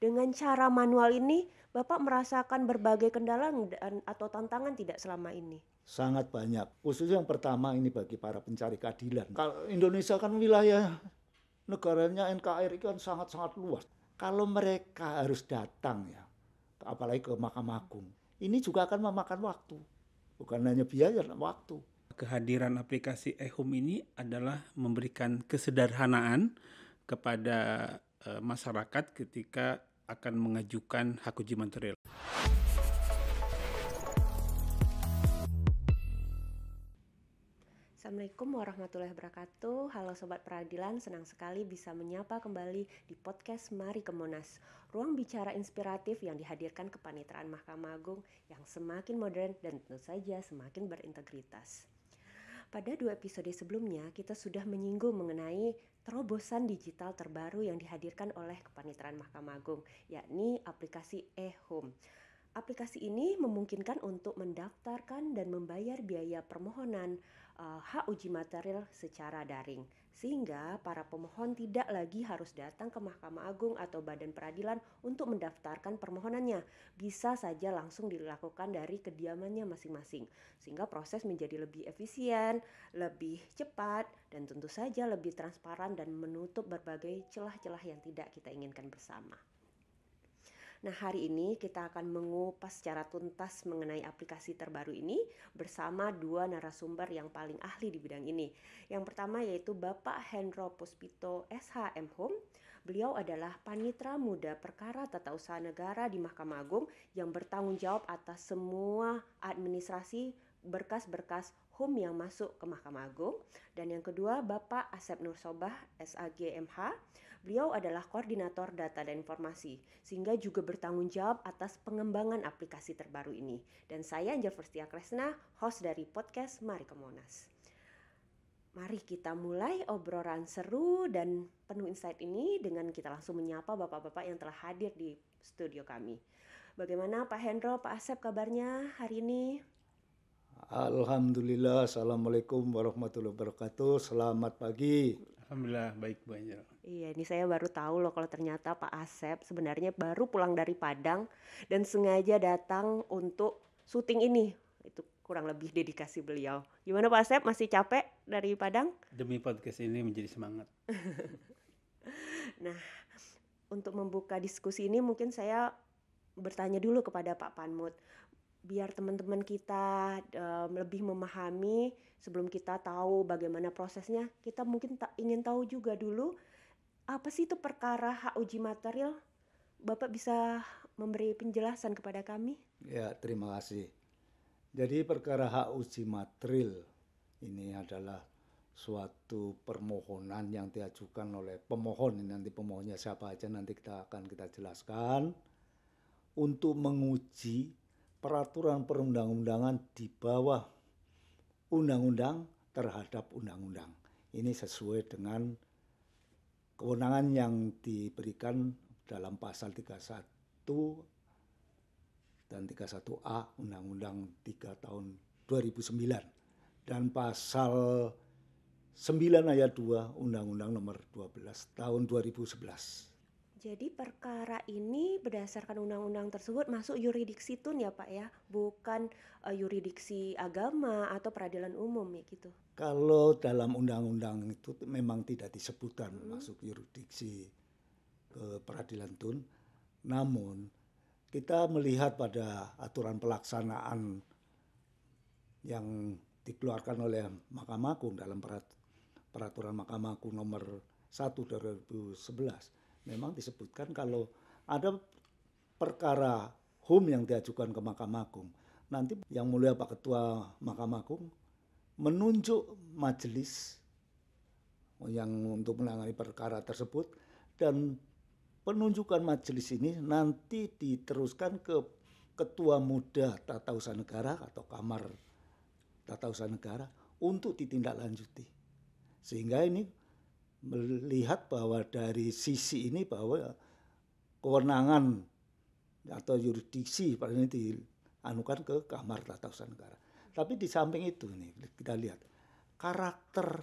Dengan cara manual ini, Bapak merasakan berbagai kendala atau tantangan tidak selama ini? Sangat banyak. Khususnya yang pertama ini bagi para pencari keadilan. Kalau Indonesia kan wilayah negaranya NKRI kan sangat-sangat luas. Kalau mereka harus datang ya, apalagi ke Mahkamah Agung, ini juga akan memakan waktu. Bukan hanya biaya, waktu. Kehadiran aplikasi eHome ini adalah memberikan kesederhanaan kepada masyarakat ketika akan mengajukan hak uji material. Assalamualaikum warahmatullahi wabarakatuh. Halo Sobat Peradilan, senang sekali bisa menyapa kembali di podcast Mari ke Monas, ruang bicara inspiratif yang dihadirkan kepaniteraan Mahkamah Agung yang semakin modern dan tentu saja semakin berintegritas. Pada 2 episode sebelumnya, kita sudah menyinggung mengenai terobosan digital terbaru yang dihadirkan oleh kepaniteraan Mahkamah Agung, yakni aplikasi eHome. Aplikasi ini memungkinkan untuk mendaftarkan dan membayar biaya permohonan hak uji material secara daring, sehingga para pemohon tidak lagi harus datang ke Mahkamah Agung atau Badan Peradilan untuk mendaftarkan permohonannya. Bisa saja langsung dilakukan dari kediamannya masing-masing, sehingga proses menjadi lebih efisien, lebih cepat, dan tentu saja lebih transparan dan menutup berbagai celah-celah yang tidak kita inginkan bersama. Nah, hari ini kita akan mengupas secara tuntas mengenai aplikasi terbaru ini bersama dua narasumber yang paling ahli di bidang ini. Yang pertama yaitu Bapak Hendro Puspito SH M.Hum. Beliau adalah Panitra Muda Perkara Tata Usaha Negara di Mahkamah Agung yang bertanggung jawab atas semua administrasi berkas-berkas HUM yang masuk ke Mahkamah Agung. Dan yang kedua Bapak Asep Nur Sobah SAG MH. Beliau adalah koordinator data dan informasi, sehingga juga bertanggung jawab atas pengembangan aplikasi terbaru ini. Dan saya Angel Verstia Kresna, host dari podcast Mari ke Monas. Mari kita mulai obrolan seru dan penuh insight ini dengan kita langsung menyapa bapak-bapak yang telah hadir di studio kami. Bagaimana Pak Hendro, Pak Asep kabarnya hari ini? Alhamdulillah, Assalamualaikum warahmatullahi wabarakatuh. Selamat pagi. Alhamdulillah baik Bu Angel. Iya, ini saya baru tahu loh kalau ternyata Pak Asep sebenarnya baru pulang dari Padang dan sengaja datang untuk syuting ini. Itu kurang lebih dedikasi beliau. Gimana Pak Asep, masih capek dari Padang? Demi podcast ini menjadi semangat. Nah, untuk membuka diskusi ini mungkin saya bertanya dulu kepada Pak Panmut. Biar teman-teman kita lebih memahami sebelum kita tahu bagaimana prosesnya, kita mungkin ingin tahu juga dulu apa sih itu perkara hak uji material? Bapak bisa memberi penjelasan kepada kami? Ya, terima kasih. Jadi perkara hak uji material ini adalah suatu permohonan yang diajukan oleh pemohon. Nanti pemohonnya siapa aja nanti kita jelaskan untuk menguji peraturan perundang-undangan di bawah undang-undang terhadap undang-undang. Ini sesuai dengan kewenangan yang diberikan dalam pasal 31 dan 31A Undang-Undang 3 tahun 2009 dan pasal 9 ayat 2 Undang-Undang nomor 12 tahun 2011. Jadi perkara ini berdasarkan undang-undang tersebut masuk yuridiksi TUN ya Pak ya, bukan yuridiksi agama atau peradilan umum ya gitu. Kalau dalam undang-undang itu memang tidak disebutkan masuk yurisdiksi ke peradilan TUN, namun kita melihat pada aturan pelaksanaan yang dikeluarkan oleh Mahkamah Agung dalam peraturan Mahkamah Agung nomor 1 2011 memang disebutkan kalau ada perkara HUM yang diajukan ke Mahkamah Agung, nanti Yang Mulia Pak Ketua Mahkamah Agung menunjuk majelis yang untuk menangani perkara tersebut, dan penunjukan majelis ini nanti diteruskan ke Ketua Muda Tata Usaha Negara atau Kamar Tata Usaha Negara untuk ditindaklanjuti. Sehingga ini melihat bahwa dari sisi ini bahwa kewenangan atau yurisdiksi pada ini dianukan ke Kamar Tata Usaha Negara. Tapi di samping itu nih kita lihat karakter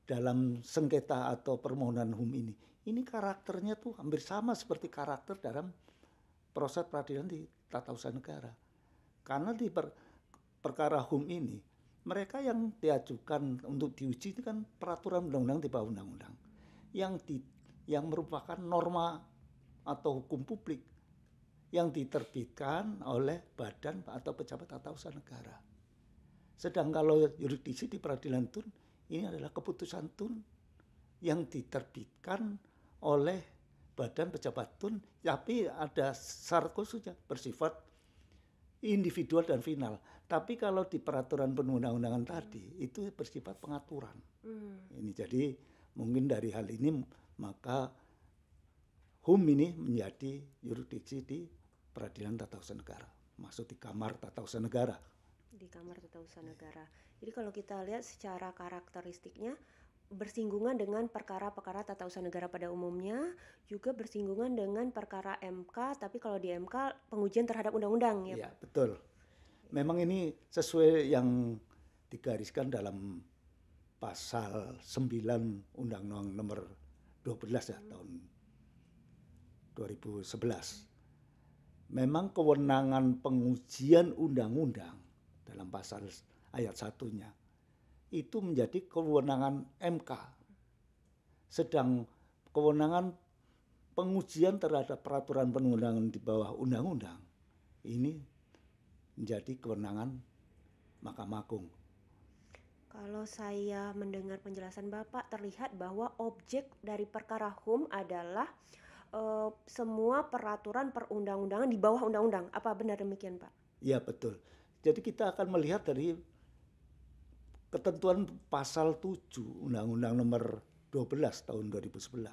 dalam sengketa atau permohonan HUM ini karakternya tuh hampir sama seperti karakter dalam proses peradilan di tata usaha negara. Karena di perkara HUM ini, mereka yang diajukan untuk diuji itu kan peraturan undang-undang di bawah undang-undang yang merupakan norma atau hukum publik yang diterbitkan oleh badan atau pejabat tata usaha negara. Sedang kalau yurisdiksi di peradilan tun, ini adalah keputusan tun yang diterbitkan oleh badan pejabat tun, tapi ada syarat khususnya bersifat individual dan final. Tapi kalau di peraturan perundang-undangan tadi itu bersifat pengaturan. Ini jadi mungkin dari hal ini maka HUM ini menjadi yurisdiksi di peradilan tata usaha negara, maksud di kamar tata usaha negara. Di kamar tata usaha negara. Jadi kalau kita lihat secara karakteristiknya bersinggungan dengan perkara-perkara tata usaha negara pada umumnya, juga bersinggungan dengan perkara MK, tapi kalau di MK pengujian terhadap undang-undang ya. Iya, betul. Memang ini sesuai yang digariskan dalam pasal 9 Undang-Undang nomor 12 ya tahun 2011. Memang kewenangan pengujian undang-undang dalam pasal ayat 1-nya itu menjadi kewenangan MK. Sedang kewenangan pengujian terhadap peraturan perundangan di bawah undang-undang ini menjadi kewenangan Mahkamah Agung. Kalau saya mendengar penjelasan Bapak, terlihat bahwa objek dari perkara HUM adalah semua peraturan perundang-undangan di bawah undang-undang. Apa benar demikian, Pak? Ya, betul. Jadi kita akan melihat dari ketentuan pasal 7 Undang-Undang nomor 12 tahun 2011.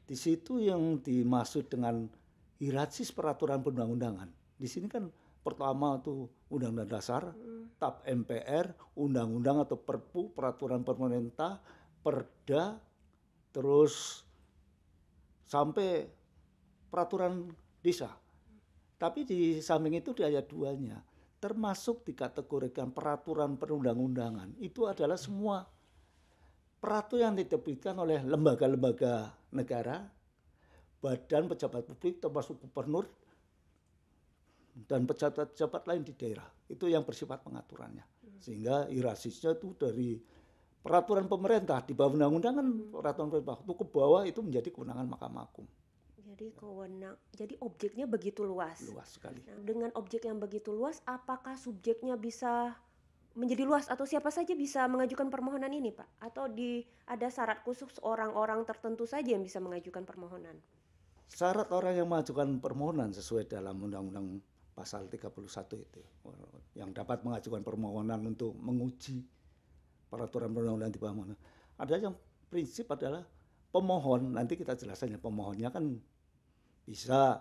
Di situ yang dimaksud dengan hierarkis peraturan perundang-undangan. Di sini kan pertama tuh Undang-Undang Dasar, TAP MPR, Undang-Undang atau Perpu, Peraturan Pemerintah, Perda, terus sampai peraturan desa. Tapi di samping itu di ayat 2-nya termasuk dikategorikan peraturan perundang-undangan itu adalah semua peraturan yang diterbitkan oleh lembaga-lembaga negara, badan pejabat publik termasuk gubernur dan pejabat-pejabat lain di daerah. Itu yang bersifat pengaturannya. Sehingga hierarkisnya itu dari peraturan pemerintah di bawah undang-undang kan peraturan pemerintah itu ke bawah itu menjadi kewenangan Mahkamah Agung. Jadi objeknya begitu luas. Luas sekali. Nah, dengan objek yang begitu luas, apakah subjeknya bisa menjadi luas atau siapa saja bisa mengajukan permohonan ini, Pak? Atau ada syarat khusus orang-orang tertentu saja yang bisa mengajukan permohonan? Syarat orang yang mengajukan permohonan sesuai dalam Undang-Undang pasal 31 itu yang dapat mengajukan permohonan untuk menguji peraturan perundang-undangan di bawah mana. Ada yang prinsip adalah pemohon, nanti kita jelasannya pemohonnya kan bisa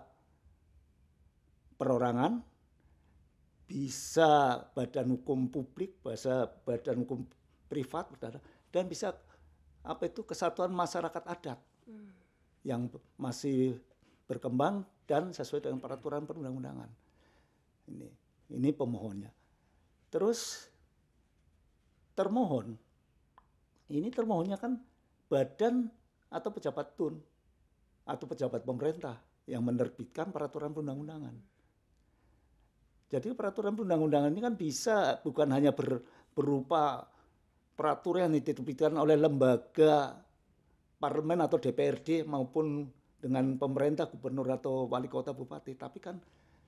perorangan, bisa badan hukum publik, bisa badan hukum privat, dan bisa kesatuan masyarakat adat yang masih berkembang dan sesuai dengan peraturan perundang-undangan. Ini pemohonnya. Terus termohon, ini termohonnya kan badan atau pejabat tun atau pejabat pemerintah yang menerbitkan peraturan perundang-undangan. Jadi peraturan perundang-undangan ini kan bisa bukan hanya berupa peraturan yang diterbitkan oleh lembaga parlemen atau DPRD maupun dengan pemerintah, gubernur atau wali kota, bupati, tapi kan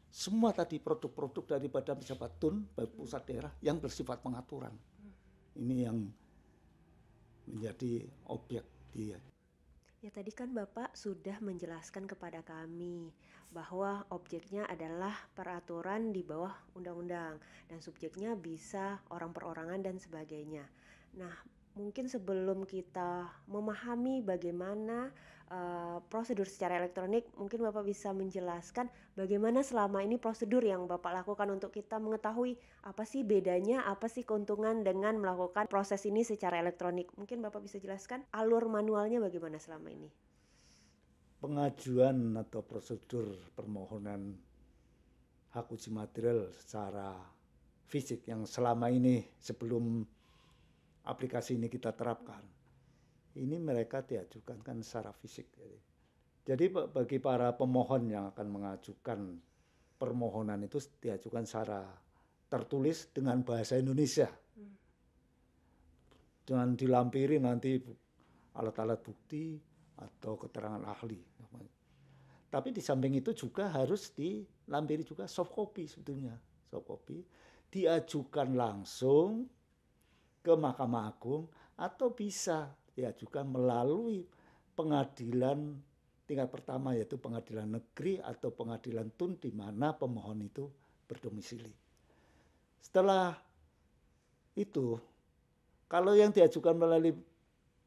semua tadi produk-produk dari badan pejabat tun, baik pusat daerah yang bersifat pengaturan. Ini yang menjadi objek dia. Ya, tadi kan Bapak sudah menjelaskan kepada kami bahwa objeknya adalah peraturan di bawah undang-undang dan subjeknya bisa orang perorangan dan sebagainya. Nah, mungkin sebelum kita memahami bagaimana prosedur secara elektronik, mungkin Bapak bisa menjelaskan bagaimana selama ini prosedur yang Bapak lakukan untuk kita mengetahui apa sih bedanya, apa sih keuntungan dengan melakukan proses ini secara elektronik. Mungkin Bapak bisa jelaskan alur manualnya bagaimana selama ini. Pengajuan atau prosedur permohonan hak uji material secara fisik yang selama ini sebelum aplikasi ini kita terapkan, ini mereka diajukan kan secara fisik. Jadi bagi para pemohon yang akan mengajukan permohonan itu diajukan secara tertulis dengan bahasa Indonesia. Jangan dilampiri nanti alat-alat bukti atau keterangan ahli. Tapi di samping itu juga harus dilampiri juga soft copy sebetulnya. Soft copy diajukan langsung ke Mahkamah Agung atau bisa diajukan melalui pengadilan tingkat pertama, yaitu pengadilan negeri atau pengadilan tun di mana pemohon itu berdomisili. Setelah itu, kalau yang diajukan melalui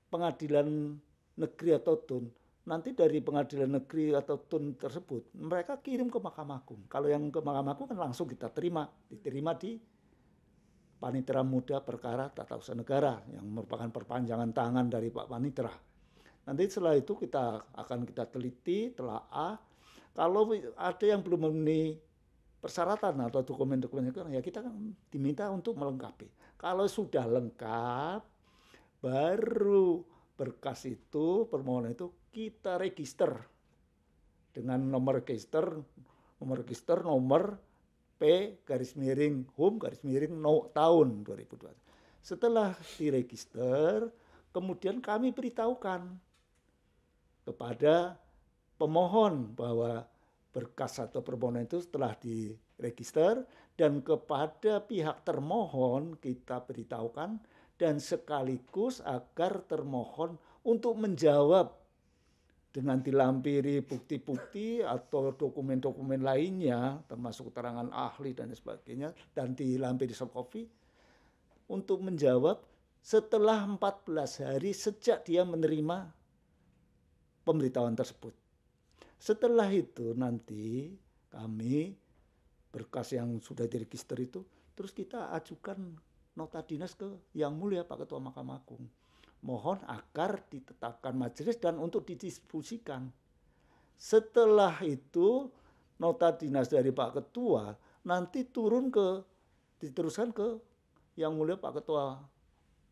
pengadilan negeri atau tun, nanti dari pengadilan negeri atau tun tersebut mereka kirim ke Mahkamah Agung. Kalau yang ke Mahkamah Agung kan langsung kita diterima di Panitera Muda Perkara Tata Usaha Negara yang merupakan perpanjangan tangan dari Pak Panitera. Nanti setelah itu kita teliti, telaah. Kalau ada yang belum memenuhi persyaratan atau dokumen-dokumen itu, ya kita kan diminta untuk melengkapi. Kalau sudah lengkap, baru berkas itu, permohonan itu kita register dengan nomor register nomor P/Hum/tahun 2020. Setelah diregister, kemudian kami beritahukan kepada pemohon bahwa berkas atau permohonan itu setelah diregister, dan kepada pihak termohon kita beritahukan, dan sekaligus agar termohon untuk menjawab dengan dilampiri bukti-bukti atau dokumen-dokumen lainnya termasuk keterangan ahli dan sebagainya, dan dilampiri soft copy untuk menjawab setelah 14 hari sejak dia menerima pemberitahuan tersebut. Setelah itu nanti kami berkas yang sudah diregister itu terus kita ajukan nota dinas ke Yang Mulia Pak Ketua Mahkamah Agung. Mohon agar ditetapkan majelis dan untuk didistribusikan. Setelah itu nota dinas dari Pak Ketua nanti diteruskan ke Yang Mulia Pak Ketua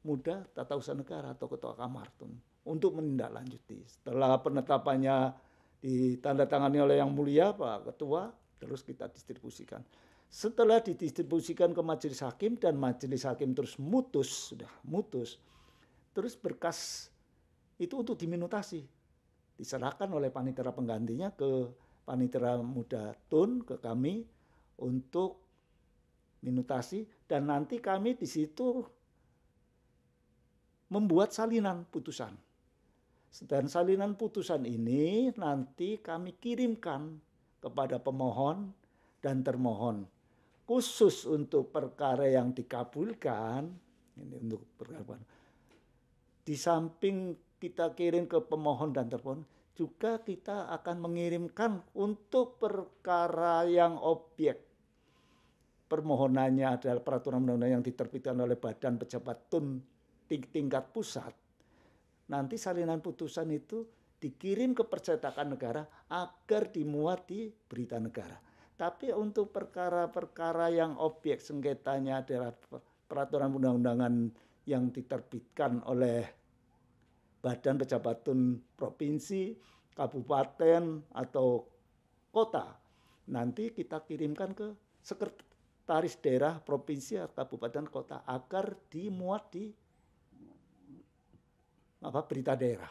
Muda Tata Usaha Negara atau Ketua Kamartun untuk menindaklanjuti. Setelah penetapannya ditandatangani oleh Yang Mulia Pak Ketua, terus kita distribusikan. Setelah didistribusikan ke majelis hakim dan majelis hakim terus sudah mutus, terus berkas itu untuk diminutasi, diserahkan oleh panitera penggantinya ke Panitera Muda Tun, ke kami untuk minutasi, dan nanti kami di situ membuat salinan putusan. Dan salinan putusan ini nanti kami kirimkan kepada pemohon dan termohon. Khusus untuk perkara yang dikabulkan, ini untuk perkara, di samping kita kirim ke pemohon dan termohon, juga kita akan mengirimkan untuk perkara yang objek permohonannya adalah peraturan undang-undang yang diterbitkan oleh Badan Pejabat Tun tingkat pusat. Nanti salinan putusan itu dikirim ke percetakan negara agar dimuat di berita negara. Tapi untuk perkara-perkara yang objek sengketanya adalah peraturan undang-undangan yang diterbitkan oleh Badan Pejabat Tun provinsi, kabupaten atau kota, nanti kita kirimkan ke sekretaris daerah provinsi, kabupaten, kota agar dimuat di berita daerah.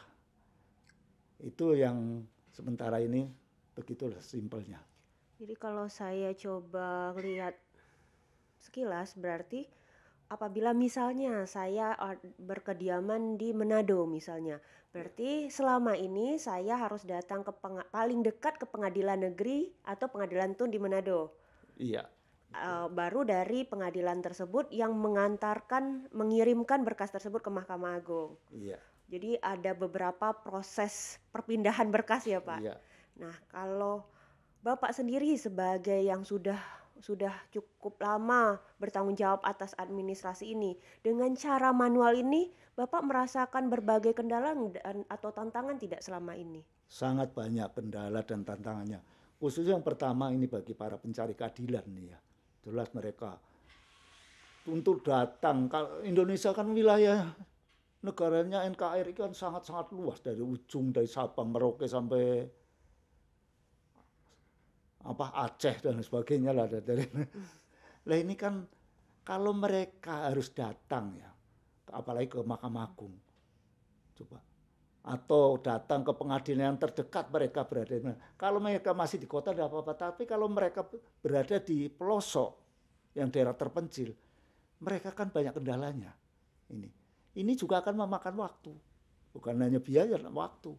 Itu yang sementara ini begitulah simpelnya. Jadi kalau saya coba lihat sekilas, berarti apabila misalnya saya berkediaman di Manado misalnya, berarti selama ini saya harus datang ke paling dekat ke pengadilan negeri atau pengadilan tun di Manado. Iya. Baru dari pengadilan tersebut yang mengirimkan berkas tersebut ke Mahkamah Agung. Iya. Jadi ada beberapa proses perpindahan berkas ya Pak. Iya. Nah kalau Bapak sendiri sebagai yang sudah cukup lama bertanggung jawab atas administrasi ini, dengan cara manual ini Bapak merasakan berbagai kendala atau tantangan tidak selama ini? Sangat banyak kendala dan tantangannya. Khususnya yang pertama ini bagi para pencari keadilan nih ya. Jelas mereka untuk datang. Kalau Indonesia kan wilayah negaranya NKRI kan sangat-sangat luas dari ujung dari Sabang Merauke sampai Aceh dan sebagainya lah dari. Lah ini kan kalau mereka harus datang ya, apalagi ke Mahkamah Agung, coba, atau datang ke pengadilan yang terdekat mereka berada di mana. Kalau mereka masih di kota tidak apa-apa, tapi kalau mereka berada di pelosok yang daerah terpencil, mereka kan banyak kendalanya. Ini juga akan memakan waktu, bukan hanya biaya, waktu.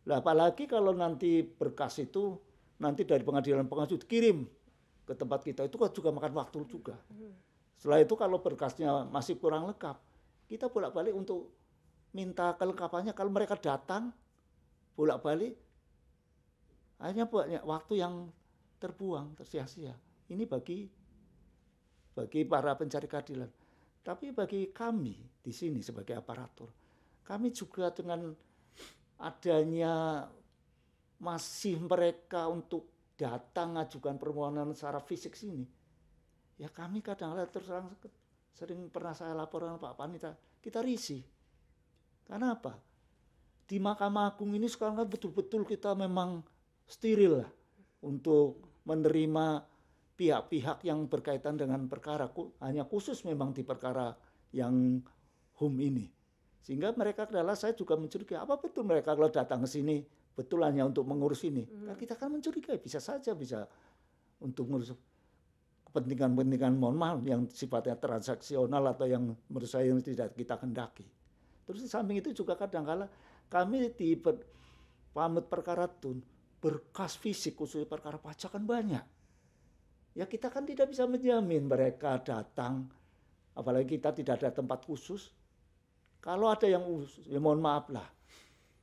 Lah apalagi kalau nanti berkas itu nanti dari pengadilan kirim ke tempat kita, itu kan juga makan waktu juga. Setelah itu kalau berkasnya masih kurang lengkap, kita bolak-balik untuk minta kelengkapannya. Kalau mereka datang bolak-balik, hanya banyak waktu yang terbuang, tersia-sia. Ini bagi para pencari keadilan. Tapi bagi kami di sini sebagai aparatur, kami juga dengan adanya masih mereka untuk datang mengajukan permohonan secara fisik sini, ya kami kadang-kadang terus terang sering pernah saya laporkan Pak Panitra, kita risih. Karena apa? Di Mahkamah Agung ini sekarang kan betul-betul kita memang steril lah untuk menerima pihak-pihak yang berkaitan dengan perkara, hanya khusus memang di perkara yang HUM ini. Sehingga mereka adalah, saya juga mencurigai, apa betul mereka kalau datang ke sini betul hanya untuk mengurus ini? Nah, kita kan mencurigai, bisa saja bisa untuk mengurus kepentingan-kepentingan, mohon maaf, yang sifatnya transaksional atau yang menurut saya yang tidak kita kendaki. Terus di samping itu juga kadang-kala kami di pamut perkara tun, berkas fisik khusus perkara pajak kan banyak. Ya kita kan tidak bisa menjamin mereka datang, apalagi kita tidak ada tempat khusus. Kalau ada yang khusus, ya mohon maaf lah.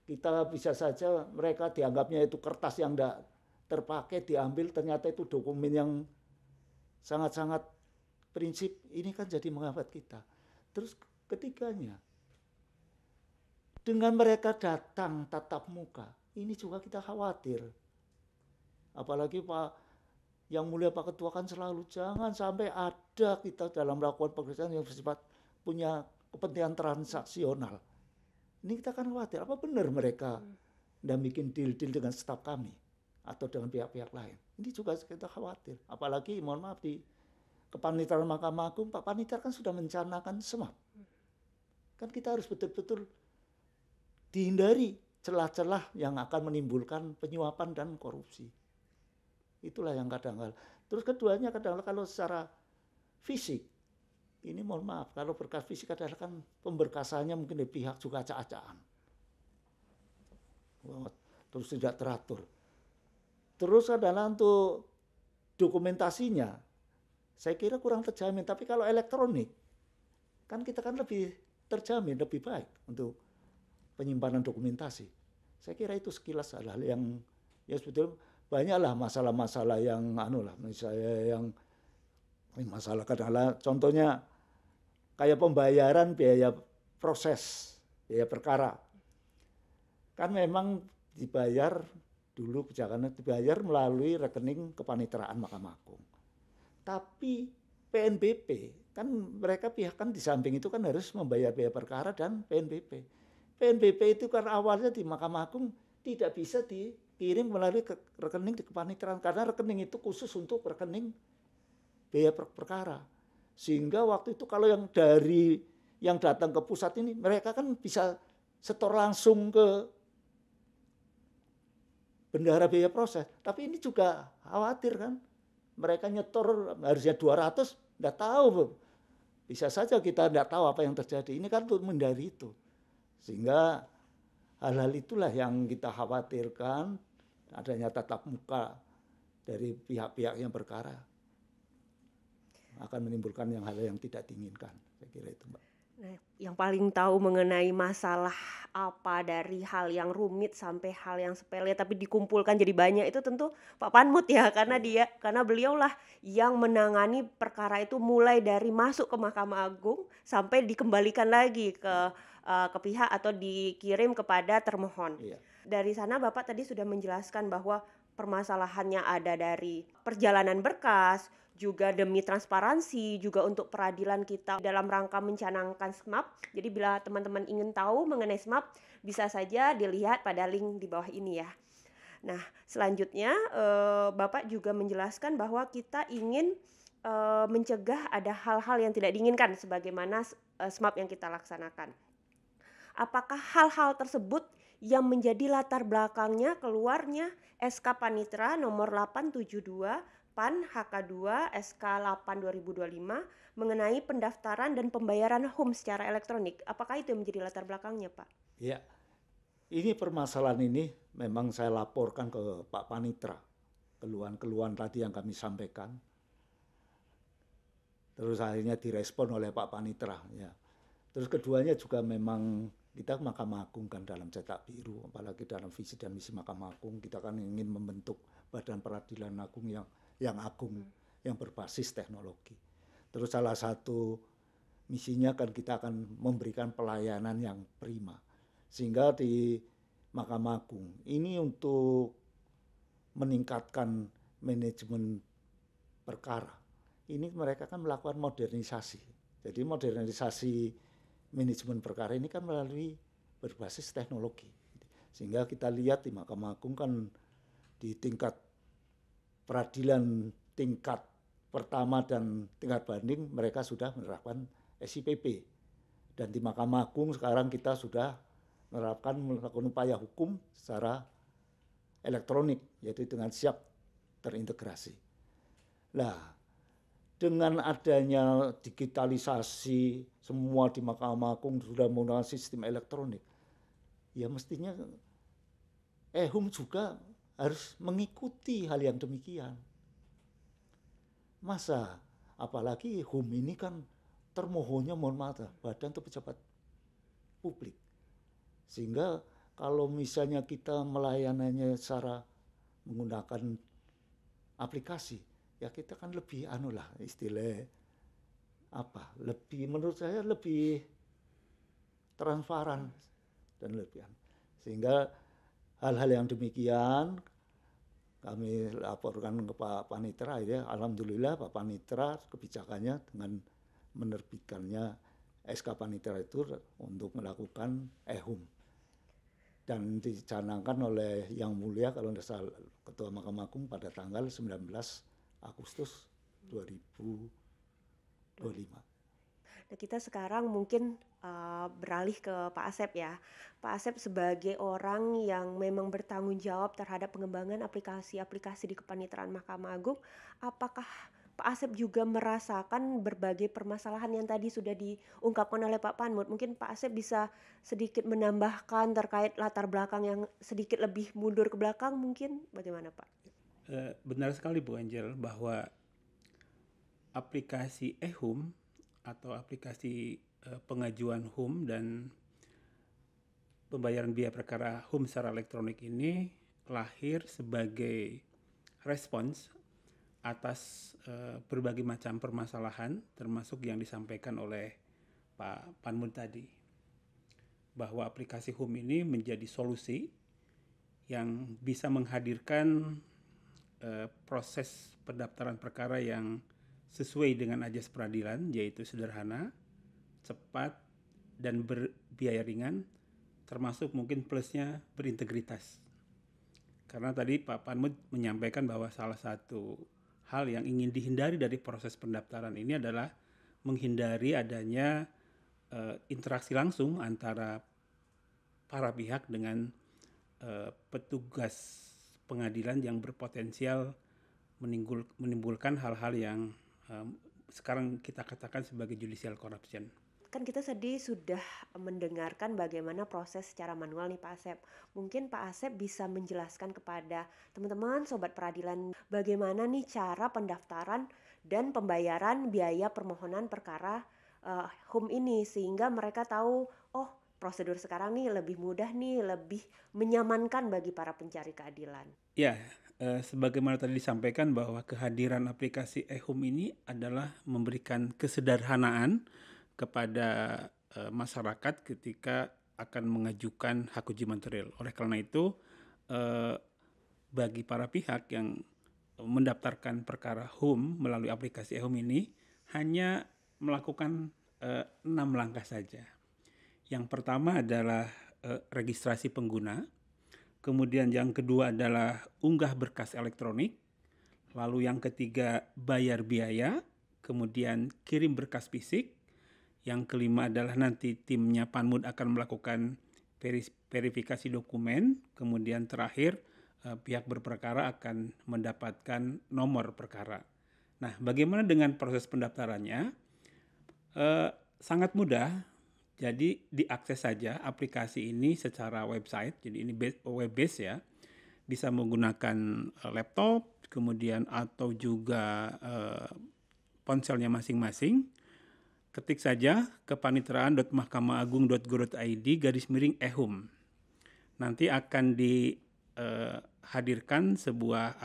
Kita bisa saja mereka dianggapnya itu kertas yang tidak terpakai, diambil, ternyata itu dokumen yang sangat-sangat prinsip. Ini kan jadi menghambat kita. Terus ketiganya, dengan mereka datang tatap muka, ini juga kita khawatir. Apalagi Pak Yang Mulia Pak Ketua kan selalu jangan sampai ada kita dalam melakukan pekerjaan yang bersifat punya kepentingan transaksional. Ini kita kan khawatir, apa benar mereka dan bikin deal-deal dengan staf kami atau dengan pihak-pihak lain. Ini juga kita khawatir. Apalagi mohon maaf di Kepanitraan Mahkamah Agung, Pak Panitra kan sudah mencanakan semua. Kan kita harus betul-betul dihindari celah-celah yang akan menimbulkan penyuapan dan korupsi. Itulah yang kadang-kadang. Terus keduanya kadang-kadang kalau secara fisik, ini mohon maaf, kalau berkas fisik adalah kan pemberkasannya mungkin di pihak juga acak-acakan. Terus tidak teratur. Terus adalah untuk dokumentasinya, saya kira kurang terjamin. Tapi kalau elektronik, kan kita kan lebih terjamin, lebih baik untuk penyimpanan dokumentasi. Saya kira itu sekilas hal-hal yang ya sebetulnya banyaklah masalah-masalah yang misalnya yang masalah kadang-kadang contohnya kayak pembayaran biaya proses, biaya perkara. Kan memang dibayar dulu kebijakannya dibayar melalui rekening Kepanitraan Mahkamah Agung. Tapi PNBP kan mereka pihak kan di samping itu kan harus membayar biaya perkara dan PNBP. PNBP itu kan awalnya di Mahkamah Agung tidak bisa dikirim melalui rekening di Kepanitraan karena rekening itu khusus untuk rekening biaya perkara. Sehingga waktu itu kalau yang dari yang datang ke pusat ini mereka kan bisa setor langsung ke bendahara biaya proses. Tapi ini juga khawatir kan. Mereka nyetor harusnya 200, enggak tahu. Bisa saja kita enggak tahu apa yang terjadi. Ini kan untuk menghindari itu. Sehingga hal-hal itulah yang kita khawatirkan, adanya tatap muka dari pihak-pihak yang berkara akan menimbulkan hal yang tidak diinginkan. Saya kira itu, Mbak. Nah, yang paling tahu mengenai masalah apa dari hal yang rumit sampai hal yang sepele tapi dikumpulkan jadi banyak itu tentu Pak Panmut ya, karena beliaulah yang menangani perkara itu mulai dari masuk ke Mahkamah Agung sampai dikembalikan lagi ke pihak atau dikirim kepada termohon. Iya. Dari sana Bapak tadi sudah menjelaskan bahwa permasalahannya ada dari perjalanan berkas, juga demi transparansi, juga untuk peradilan kita dalam rangka mencanangkan SMAP. Jadi bila teman-teman ingin tahu mengenai SMAP, bisa saja dilihat pada link di bawah ini ya. Nah, selanjutnya Bapak juga menjelaskan bahwa kita ingin mencegah ada hal-hal yang tidak diinginkan sebagaimana SMAP yang kita laksanakan. Apakah hal-hal tersebut yang menjadi latar belakangnya keluarnya SK Panitra nomor 872 PAN HK2 SK 8 2025 mengenai pendaftaran dan pembayaran HUM secara elektronik? Apakah itu yang menjadi latar belakangnya, Pak? Ya, ini permasalahan ini memang saya laporkan ke Pak Panitra, keluhan-keluhan tadi yang kami sampaikan. Terus akhirnya direspon oleh Pak Panitra. Ya. Terus keduanya juga memang kita Mahkamah Agung kan dalam cetak biru, apalagi dalam visi dan misi Mahkamah Agung kita kan ingin membentuk badan peradilan agung yang agung, yang berbasis teknologi. Terus salah satu misinya kan kita akan memberikan pelayanan yang prima. Sehingga di Mahkamah Agung ini untuk meningkatkan manajemen perkara. Ini mereka kan melakukan modernisasi. Jadi modernisasi manajemen perkara ini kan melalui berbasis teknologi. Sehingga kita lihat di Mahkamah Agung kan di tingkat peradilan tingkat pertama dan tingkat banding mereka sudah menerapkan SIPP. Dan di Mahkamah Agung sekarang kita sudah menerapkan melakukan upaya hukum secara elektronik, yaitu dengan siap terintegrasi. Nah, dengan adanya digitalisasi semua di Mahkamah Agung sudah menggunakan sistem elektronik, ya mestinya HUM juga harus mengikuti hal yang demikian. Masa apalagi HUM ini kan termohonnya mohon maaf badan atau pejabat publik. Sehingga kalau misalnya kita melayanannya secara menggunakan aplikasi, ya kita kan lebih istilah lebih menurut saya lebih transparan dan lebih sehingga hal-hal yang demikian kami laporkan ke Pak Panitra ya. Alhamdulillah Pak Panitra kebijakannya dengan menerbitkannya SK Panitra itu untuk melakukan HUM dan dicanangkan oleh Yang Mulia kalau tidak salah Ketua Mahkamah Agung pada tanggal 19 Agustus 2025. Nah, kita sekarang mungkin beralih ke Pak Asep ya. Pak Asep sebagai orang yang memang bertanggung jawab terhadap pengembangan aplikasi-aplikasi di Kepanitraan Mahkamah Agung, apakah Pak Asep juga merasakan berbagai permasalahan yang tadi sudah diungkapkan oleh Pak Panmut? Mungkin Pak Asep bisa sedikit menambahkan terkait latar belakang yang sedikit lebih mundur ke belakang mungkin, bagaimana Pak? Benar sekali Bu Angel bahwa aplikasi HUM atau aplikasi pengajuan HUM dan pembayaran biaya perkara HUM secara elektronik ini lahir sebagai respons atas berbagai macam permasalahan termasuk yang disampaikan oleh Pak Panmut tadi, bahwa aplikasi HUM ini menjadi solusi yang bisa menghadirkan proses pendaftaran perkara yang sesuai dengan ajas peradilan, yaitu sederhana, cepat, dan berbiaya ringan, termasuk mungkin plusnya berintegritas. Karena tadi Pak Panmut menyampaikan bahwa salah satu hal yang ingin dihindari dari proses pendaftaran ini adalah menghindari adanya interaksi langsung antara para pihak dengan petugas pengadilan yang berpotensial menimbulkan hal-hal yang sekarang kita katakan sebagai judicial corruption. Kan kita tadi sudah mendengarkan bagaimana proses secara manual nih Pak Asep. Mungkin Pak Asep bisa menjelaskan kepada teman-teman sobat peradilan bagaimana nih cara pendaftaran dan pembayaran biaya permohonan perkara HUM ini sehingga mereka tahu prosedur sekarang nih lebih mudah nih, lebih menyamankan bagi para pencari keadilan. Ya, sebagaimana tadi disampaikan bahwa kehadiran aplikasi HUM ini adalah memberikan kesederhanaan kepada masyarakat ketika akan mengajukan hak uji material. Oleh karena itu, bagi para pihak yang mendaftarkan perkara HUM melalui aplikasi eHUM ini hanya melakukan 6 langkah saja. Yang pertama adalah registrasi pengguna, kemudian yang kedua adalah unggah berkas elektronik, lalu yang ketiga bayar biaya, kemudian kirim berkas fisik, yang kelima adalah nanti timnya Panmud akan melakukan verifikasi dokumen, kemudian terakhir pihak berperkara akan mendapatkan nomor perkara. Nah, bagaimana dengan proses pendaftarannya? Sangat mudah, jadi diakses saja aplikasi ini secara website, jadi ini web based ya, bisa menggunakan laptop, kemudian atau juga ponselnya masing-masing. Ketik saja kepanitraan.mahkamaagung.go.id/ehum. Nanti akan dihadirkan sebuah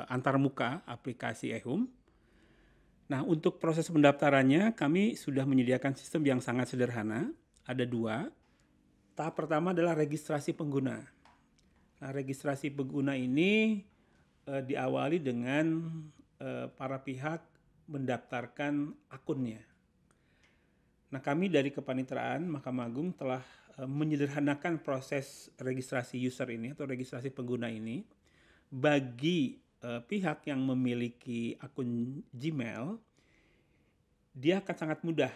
antarmuka aplikasi ehum. Nah, untuk proses pendaftarannya kami sudah menyediakan sistem yang sangat sederhana. Ada 2. Tahap pertama adalah registrasi pengguna. Nah, registrasi pengguna ini diawali dengan para pihak mendaftarkan akunnya. Nah, kami dari Kepanitraan Mahkamah Agung telah menyederhanakan proses registrasi user ini atau registrasi pengguna ini bagi pihak yang memiliki akun Gmail. Dia akan sangat mudah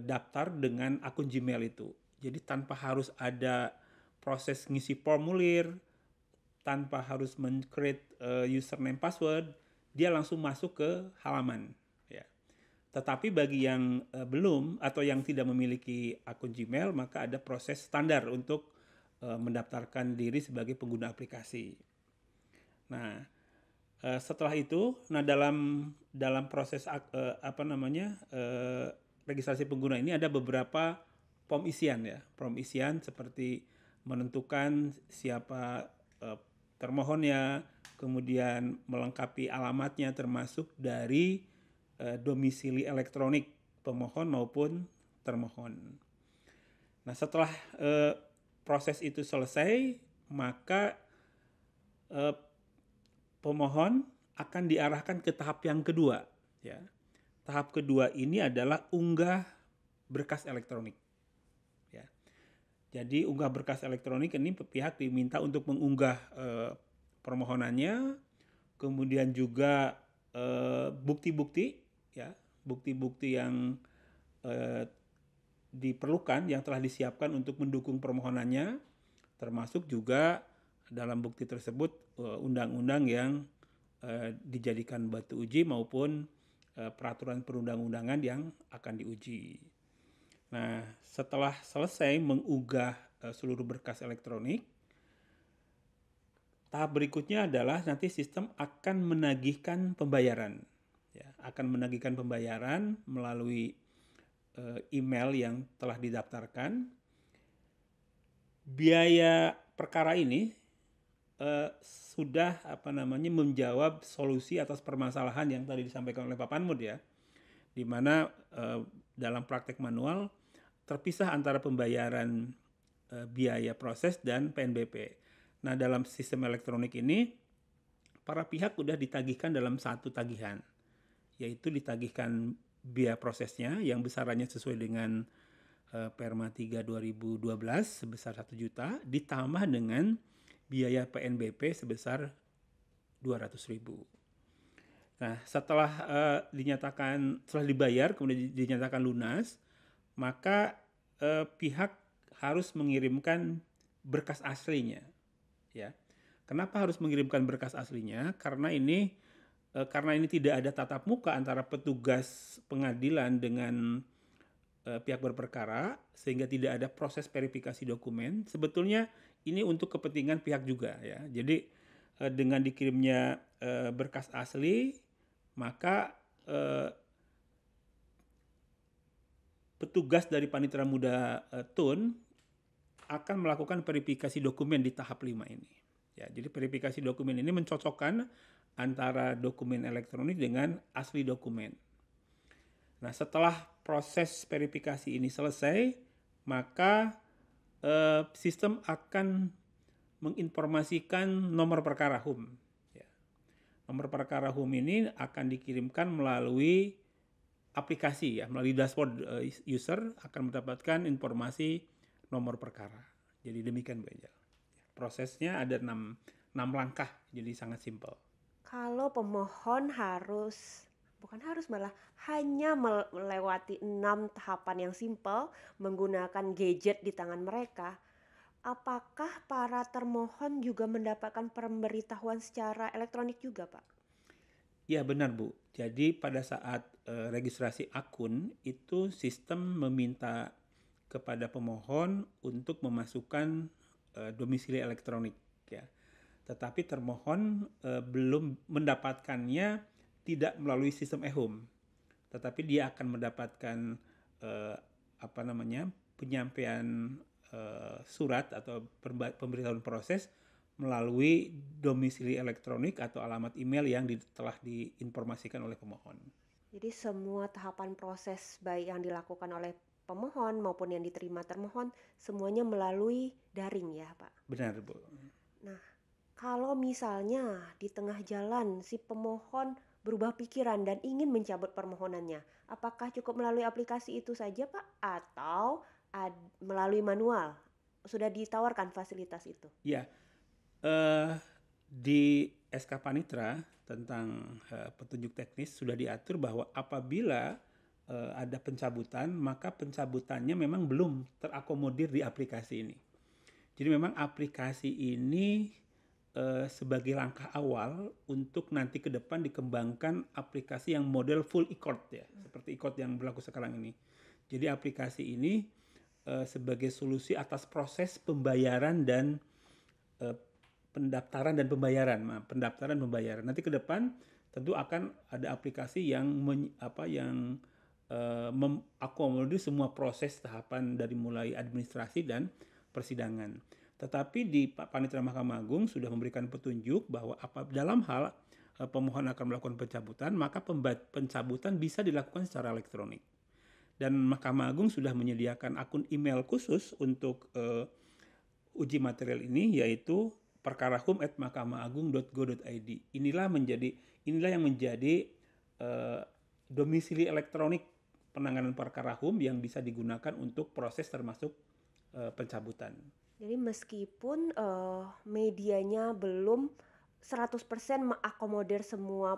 daftar dengan akun Gmail itu. Jadi tanpa harus ada proses ngisi formulir, tanpa harus men-create username password, dia langsung masuk ke halaman. Tetapi bagi yang belum atau yang tidak memiliki akun Gmail, maka ada proses standar untuk mendaftarkan diri sebagai pengguna aplikasi. Nah, setelah itu, dalam proses registrasi pengguna ini ada beberapa form isian ya. Form isian seperti menentukan siapa termohonnya, kemudian melengkapi alamatnya termasuk dari domisili elektronik pemohon maupun termohon. Nah, setelah proses itu selesai, maka pemohon akan diarahkan ke tahap yang kedua. Ya. Tahap kedua ini adalah unggah berkas elektronik. Ya. Jadi unggah berkas elektronik ini pihak diminta untuk mengunggah permohonannya, kemudian juga bukti-bukti. Ya, bukti-bukti yang diperlukan yang telah disiapkan untuk mendukung permohonannya, termasuk juga dalam bukti tersebut undang-undang yang dijadikan batu uji maupun peraturan perundang-undangan yang akan diuji. Nah, setelah selesai mengunggah seluruh berkas elektronik, tahap berikutnya adalah nanti sistem akan menagihkan pembayaran. Ya, akan menagihkan pembayaran melalui email yang telah didaftarkan. Biaya perkara ini sudah menjawab solusi atas permasalahan yang tadi disampaikan oleh Pak Panmud ya, di mana dalam praktek manual terpisah antara pembayaran biaya proses dan PNBP. Nah, dalam sistem elektronik ini para pihak sudah ditagihkan dalam satu tagihan, yaitu ditagihkan biaya prosesnya yang besarannya sesuai dengan Perma 3 2012 sebesar 1 juta ditambah dengan biaya PNBP sebesar 200.000. Nah, setelah dibayar kemudian dinyatakan lunas, maka pihak harus mengirimkan berkas aslinya. Ya. Kenapa harus mengirimkan berkas aslinya? Karena ini tidak ada tatap muka antara petugas pengadilan dengan pihak berperkara, sehingga tidak ada proses verifikasi dokumen. Sebetulnya ini untuk kepentingan pihak juga ya. Jadi dengan dikirimnya berkas asli, maka petugas dari Panitera Muda TUN akan melakukan verifikasi dokumen di tahap 5 ini. Ya, jadi verifikasi dokumen ini mencocokkan antara dokumen elektronik dengan asli dokumen. Nah, setelah proses verifikasi ini selesai, maka sistem akan menginformasikan nomor perkara HUM. Ya. Nomor perkara HUM ini akan dikirimkan melalui aplikasi ya, melalui dashboard user akan mendapatkan informasi nomor perkara. Jadi demikian Bu Angel. Prosesnya ada 6 langkah, jadi sangat simpel. Kalau pemohon malah hanya melewati 6 tahapan yang simpel menggunakan gadget di tangan mereka, apakah para termohon juga mendapatkan pemberitahuan secara elektronik juga, Pak? Ya benar Bu. Jadi pada saat registrasi akun itu sistem meminta kepada pemohon untuk memasukkan domisili elektronik ya. Tetapi termohon belum mendapatkannya tidak melalui sistem e-hum. Tetapi dia akan mendapatkan penyampaian surat atau pemberitahuan proses melalui domisili elektronik atau alamat email yang telah diinformasikan oleh pemohon. Jadi semua tahapan proses baik yang dilakukan oleh pemohon maupun yang diterima termohon semuanya melalui daring ya, Pak? Benar, Bu. Nah, kalau misalnya di tengah jalan si pemohon berubah pikiran dan ingin mencabut permohonannya, apakah cukup melalui aplikasi itu saja, Pak? Atau melalui manual? Sudah ditawarkan fasilitas itu? Ya, di SK Panitra tentang petunjuk teknis sudah diatur bahwa apabila ada pencabutan, maka pencabutannya memang belum terakomodir di aplikasi ini. Jadi memang aplikasi ini sebagai langkah awal untuk nanti ke depan dikembangkan aplikasi yang model full e-court ya, seperti e-court yang berlaku sekarang ini. Jadi aplikasi ini sebagai solusi atas proses pembayaran dan pendaftaran pembayaran. Nanti ke depan tentu akan ada aplikasi yang mengakomodir semua proses tahapan dari mulai administrasi dan persidangan. Tetapi di Panitera Mahkamah Agung sudah memberikan petunjuk bahwa dalam hal pemohon akan melakukan pencabutan, maka pencabutan bisa dilakukan secara elektronik. Dan Mahkamah Agung sudah menyediakan akun email khusus untuk uji material ini, yaitu perkarahum@mahkamaagung.go.id. Inilah yang menjadi domisili elektronik penanganan perkara HUM yang bisa digunakan untuk proses termasuk pencabutan. Jadi meskipun medianya belum 100% mengakomodir semua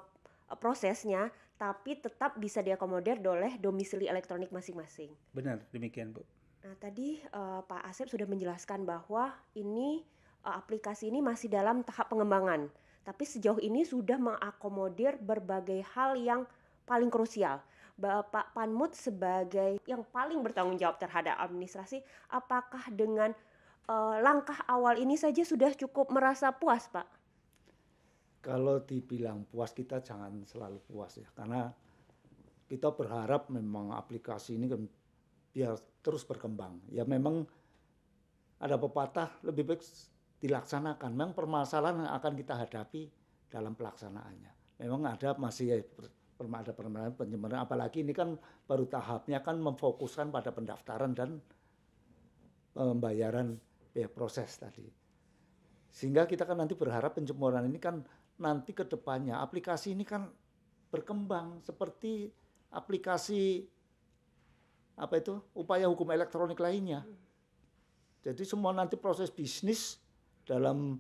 prosesnya, tapi tetap bisa diakomodir oleh domisili elektronik masing-masing. Benar, demikian Bu. Nah tadi Pak Asep sudah menjelaskan bahwa ini aplikasi ini masih dalam tahap pengembangan, tapi sejauh ini sudah mengakomodir berbagai hal yang paling krusial. Bapak Panmut sebagai yang paling bertanggung jawab terhadap administrasi, apakah dengan langkah awal ini saja sudah cukup merasa puas, Pak? Kalau dibilang puas, kita jangan selalu puas ya, karena kita berharap memang aplikasi ini kan biar terus berkembang. Ya memang ada pepatah lebih baik dilaksanakan. Memang permasalahan yang akan kita hadapi dalam pelaksanaannya. Memang masih ada permasalahan penyempurnaan, apalagi ini kan baru tahapnya kan memfokuskan pada pendaftaran dan pembayaran proses tadi. Sehingga kita kan nanti berharap penyempurnaan ini kan nanti ke depannya aplikasi ini kan berkembang seperti aplikasi upaya hukum elektronik lainnya. Jadi semua nanti proses bisnis dalam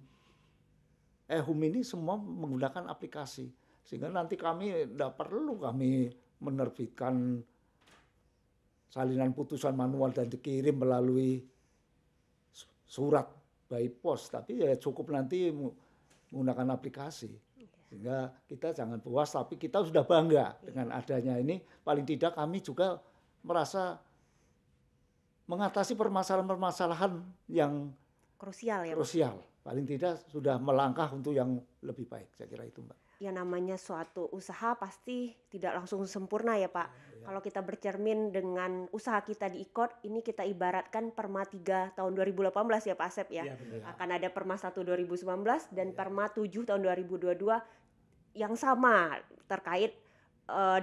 e-hum ini semua menggunakan aplikasi. Sehingga nanti kami tidak perlu menerbitkan salinan putusan manual dan dikirim melalui surat by post, tapi ya cukup nanti menggunakan aplikasi. Sehingga kita jangan puas, tapi kita sudah bangga dengan adanya ini. Paling tidak kami juga merasa mengatasi permasalahan-permasalahan yang krusial ya, krusial. Paling tidak sudah melangkah untuk yang lebih baik, saya kira itu, Mbak. Ya namanya suatu usaha pasti tidak langsung sempurna ya Pak. Kalau kita bercermin dengan usaha kita di e-court, ini kita ibaratkan Perma 3 tahun 2018 ya Pak Asep ya. Akan ada Perma 1 2019 dan Perma 7 tahun 2022 yang sama terkait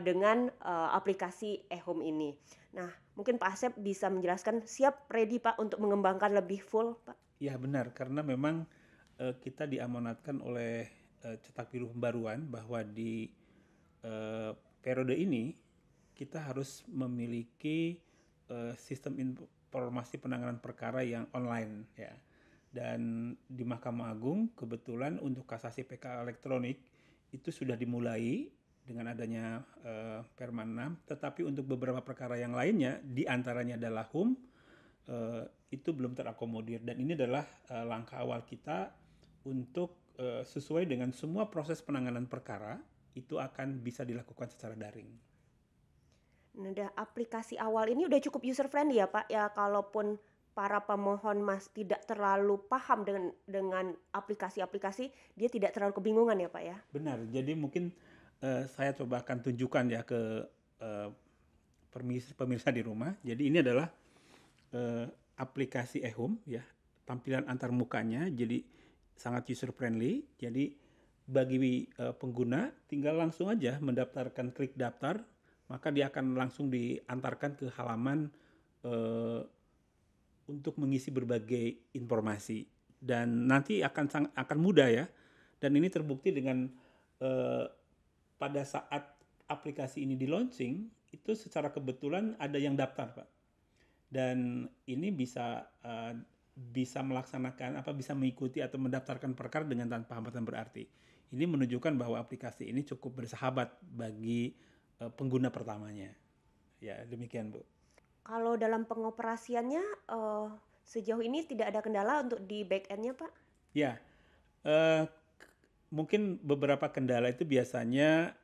dengan aplikasi e-hum ini. Nah, mungkin Pak Asep bisa menjelaskan siap ready Pak untuk mengembangkan lebih full Pak? Ya benar, karena memang kita diamanatkan oleh Cetak Biru Pembaruan bahwa di periode ini kita harus memiliki sistem informasi penanganan perkara yang online ya. Dan di Mahkamah Agung kebetulan untuk kasasi PK elektronik itu sudah dimulai dengan adanya Permen 6, tetapi untuk beberapa perkara yang lainnya diantaranya adalah HUM itu belum terakomodir, dan ini adalah langkah awal kita untuk sesuai dengan semua proses penanganan perkara itu akan bisa dilakukan secara daring. Nah, aplikasi awal ini udah cukup user friendly ya Pak ya, kalaupun para pemohon tidak terlalu paham dengan aplikasi-aplikasi, dia tidak terlalu kebingungan ya Pak ya? Benar, jadi mungkin saya coba akan tunjukkan ya ke pemirsa di rumah. Jadi ini adalah aplikasi eHUM ya, tampilan antar mukanya jadi sangat user friendly. Jadi bagi pengguna tinggal langsung aja mendaftarkan, klik daftar, maka dia akan langsung diantarkan ke halaman untuk mengisi berbagai informasi, dan nanti akan mudah ya. Dan ini terbukti dengan pada saat aplikasi ini di launching itu secara kebetulan ada yang daftar Pak, dan ini bisa melaksanakan bisa mengikuti atau mendaftarkan perkara dengan tanpa hambatan berarti. Ini menunjukkan bahwa aplikasi ini cukup bersahabat bagi pengguna pertamanya. Ya demikian Bu. Kalau dalam pengoperasiannya sejauh ini tidak ada kendala untuk di back end-nya Pak? Ya, mungkin beberapa kendala itu biasanya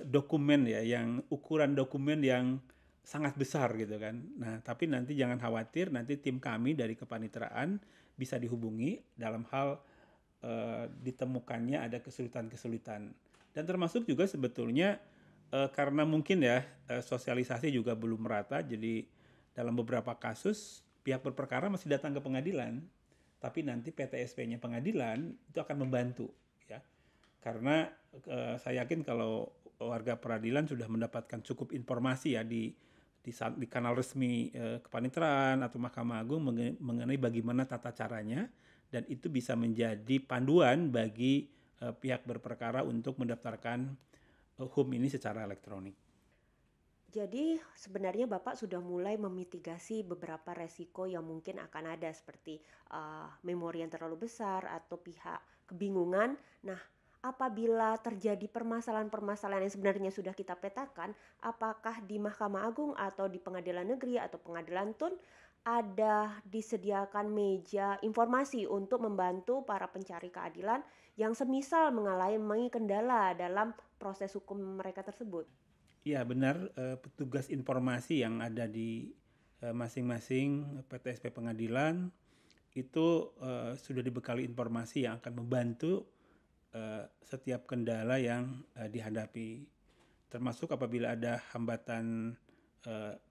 dokumen ya, yang ukuran dokumen yang sangat besar gitu kan. Nah, tapi nanti jangan khawatir, nanti tim kami dari kepaniteraan bisa dihubungi dalam hal ditemukannya ada kesulitan-kesulitan. Dan termasuk juga sebetulnya karena mungkin ya sosialisasi juga belum merata, jadi dalam beberapa kasus pihak berperkara masih datang ke pengadilan, tapi nanti PTSP-nya pengadilan itu akan membantu ya. Karena saya yakin kalau warga peradilan sudah mendapatkan cukup informasi ya di kanal resmi kepaniteraan atau Mahkamah Agung mengenai bagaimana tata caranya, dan itu bisa menjadi panduan bagi pihak berperkara untuk mendaftarkan HUM ini secara elektronik. Jadi sebenarnya Bapak sudah mulai memitigasi beberapa resiko yang mungkin akan ada, seperti memori yang terlalu besar atau pihak kebingungan. Nah, apabila terjadi permasalahan-permasalahan yang sebenarnya sudah kita petakan, apakah di Mahkamah Agung atau di Pengadilan Negeri atau Pengadilan Tun ada disediakan meja informasi untuk membantu para pencari keadilan yang semisal mengalami kendala dalam proses hukum mereka tersebut? Ya benar, petugas informasi yang ada di masing-masing PTSP pengadilan itu sudah dibekali informasi yang akan membantu setiap kendala yang dihadapi, termasuk apabila ada hambatan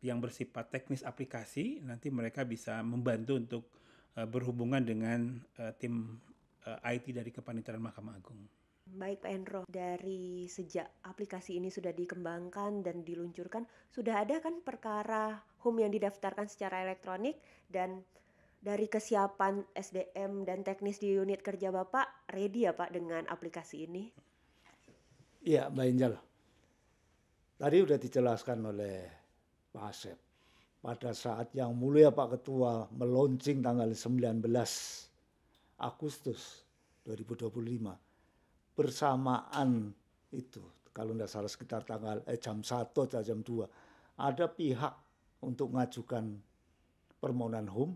yang bersifat teknis aplikasi, nanti mereka bisa membantu untuk berhubungan dengan tim IT dari Kepaniteraan Mahkamah Agung. Baik Pak Hendro, dari sejak aplikasi ini sudah dikembangkan dan diluncurkan, sudah ada kan perkara HUM yang didaftarkan secara elektronik, dan dari kesiapan SDM dan teknis di unit kerja Bapak, ready ya Pak dengan aplikasi ini? Iya, Mbak Injal. Tadi sudah dijelaskan oleh Pak Asep. Pada saat yang mulia Pak Ketua meluncing tanggal 19 Agustus 2025, bersamaan itu, kalau tidak salah sekitar jam 1 atau jam 2, ada pihak untuk mengajukan permohonan HUM,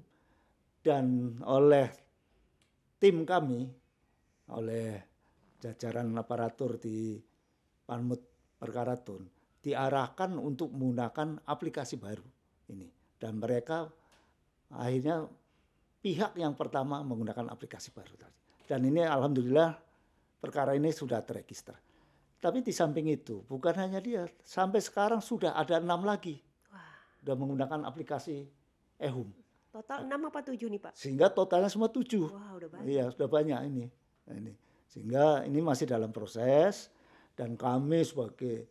dan oleh tim kami, oleh jajaran aparatur di Panmut Perkara Tun, diarahkan untuk menggunakan aplikasi baru ini. Dan mereka akhirnya pihak yang pertama menggunakan aplikasi baru tadi. Dan ini alhamdulillah perkara ini sudah terregister. Tapi di samping itu, bukan hanya dia, sampai sekarang sudah ada 6 lagi. Sudah menggunakan aplikasi eHUM. Total 6 apa 7 nih Pak? Sehingga totalnya semua 7. Wah, udah banyak. Iya, sudah banyak ini. Sehingga ini masih dalam proses, dan kami sebagai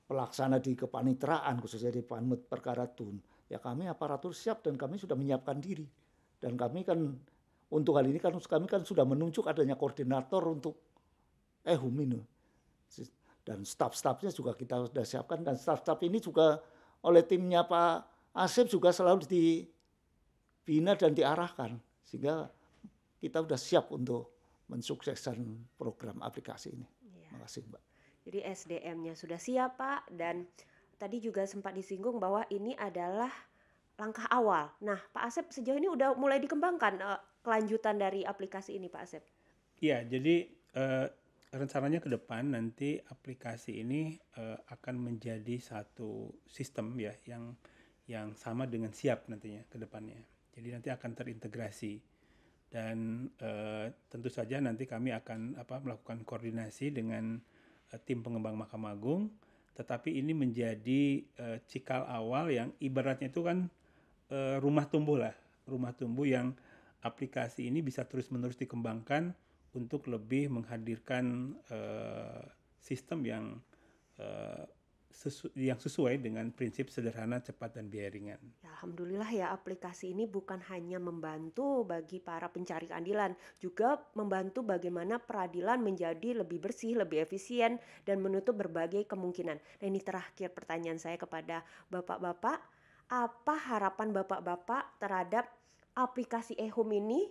pelaksana di kepaniteraan, khususnya di Panmut Perkara Tun, ya kami aparatur siap dan kami sudah menyiapkan diri. Dan kami kan untuk hal ini kan kami kan sudah menunjuk adanya koordinator untuk HUM ini. Dan staf-stafnya juga kita sudah siapkan, dan staf-staf ini juga oleh timnya Pak Asep juga selalu dibina dan diarahkan, sehingga kita sudah siap untuk mensukseskan program aplikasi ini. Ya. Terima kasih Mbak. Jadi SDM-nya sudah siap Pak, dan tadi juga sempat disinggung bahwa ini adalah langkah awal. Nah Pak Asep, sejauh ini udah mulai dikembangkan kelanjutan dari aplikasi ini Pak Asep? Iya, jadi rencananya ke depan nanti aplikasi ini akan menjadi satu sistem ya yang sama dengan siap nantinya ke depannya. Jadi nanti akan terintegrasi, dan tentu saja nanti kami akan melakukan koordinasi dengan tim pengembang Mahkamah Agung, tetapi ini menjadi cikal awal yang ibaratnya itu kan rumah tumbuh yang aplikasi ini bisa terus-menerus dikembangkan untuk lebih menghadirkan sistem yang sesuai dengan prinsip sederhana, cepat, dan biaya ringan. Ya, alhamdulillah ya, aplikasi ini bukan hanya membantu bagi para pencari keadilan, juga membantu bagaimana peradilan menjadi lebih bersih, lebih efisien, dan menutup berbagai kemungkinan. Nah ini terakhir pertanyaan saya kepada Bapak-Bapak, apa harapan Bapak-Bapak terhadap aplikasi HUM ini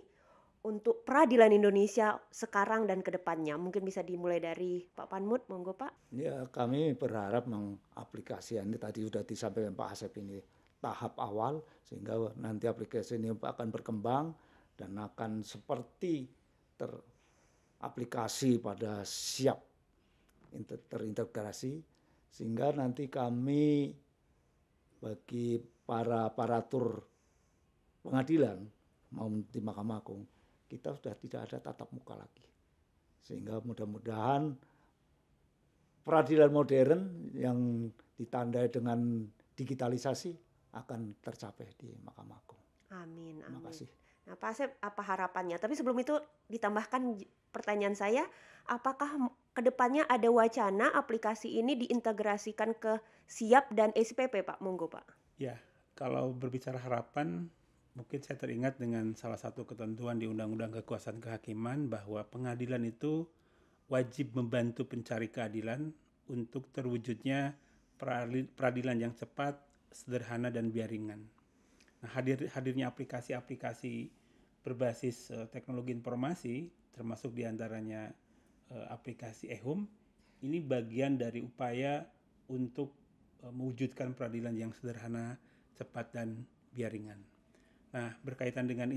untuk peradilan Indonesia sekarang dan ke depannya? Mungkin bisa dimulai dari Pak Panmut, monggo Pak. Ya, kami berharap mengaplikasikan ini tadi sudah disampaikan Pak Asep, ini tahap awal, sehingga nanti aplikasi ini akan berkembang dan akan seperti teraplikasi pada siap terintegrasi, sehingga nanti kami bagi para aparatur pengadilan maupun di Mahkamah Agung, kita sudah tidak ada tatap muka lagi, sehingga mudah-mudahan peradilan modern yang ditandai dengan digitalisasi akan tercapai di Mahkamah Agung. Amin, Terima amin. kasih. Nah Pak Asep, apa harapannya? Tapi sebelum itu ditambahkan pertanyaan saya, apakah kedepannya ada wacana aplikasi ini diintegrasikan ke SIAP dan SPP Pak? Monggo Pak. Ya, kalau berbicara harapan, mungkin saya teringat dengan salah satu ketentuan di Undang-Undang Kekuasaan Kehakiman bahwa pengadilan itu wajib membantu pencari keadilan untuk terwujudnya peradilan yang cepat, sederhana, dan biaya ringan. Nah, hadirnya aplikasi-aplikasi berbasis teknologi informasi, termasuk diantaranya aplikasi HUM, ini bagian dari upaya untuk mewujudkan peradilan yang sederhana, cepat, dan biaya ringan. Nah, berkaitan dengan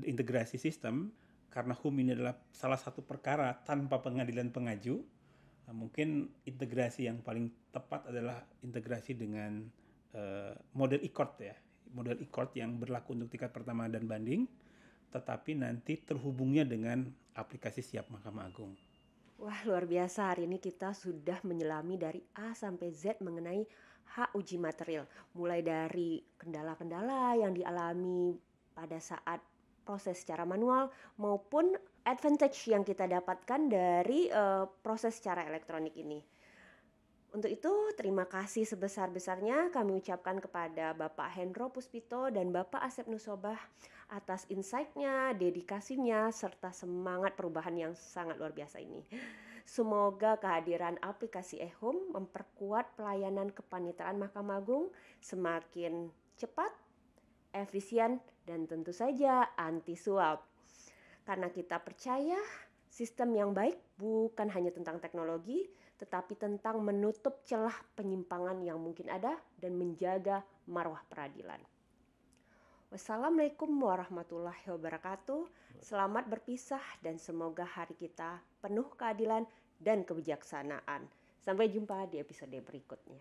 integrasi sistem, karena HUM ini adalah salah satu perkara tanpa pengadilan pengaju, mungkin integrasi yang paling tepat adalah integrasi dengan model e-court ya. Model e-court yang berlaku untuk tingkat pertama dan banding, tetapi nanti terhubungnya dengan aplikasi SIAP Mahkamah Agung. Wah, luar biasa, hari ini kita sudah menyelami dari A sampai Z mengenai hak uji material. Mulai dari kendala-kendala yang dialami pada saat proses secara manual maupun advantage yang kita dapatkan dari proses secara elektronik ini. Untuk itu, terima kasih sebesar-besarnya kami ucapkan kepada Bapak Hendro Puspito dan Bapak Asep Nusobah atas insight-nya, dedikasinya, serta semangat perubahan yang sangat luar biasa ini. Semoga kehadiran aplikasi HUM memperkuat pelayanan kepaniteraan Mahkamah Agung semakin cepat, efisien, dan tentu saja anti suap. Karena kita percaya sistem yang baik bukan hanya tentang teknologi, tetapi tentang menutup celah penyimpangan yang mungkin ada dan menjaga marwah peradilan. Wassalamualaikum warahmatullahi wabarakatuh. Selamat berpisah dan semoga hari kita penuh keadilan dan kebijaksanaan. Sampai jumpa di episode berikutnya.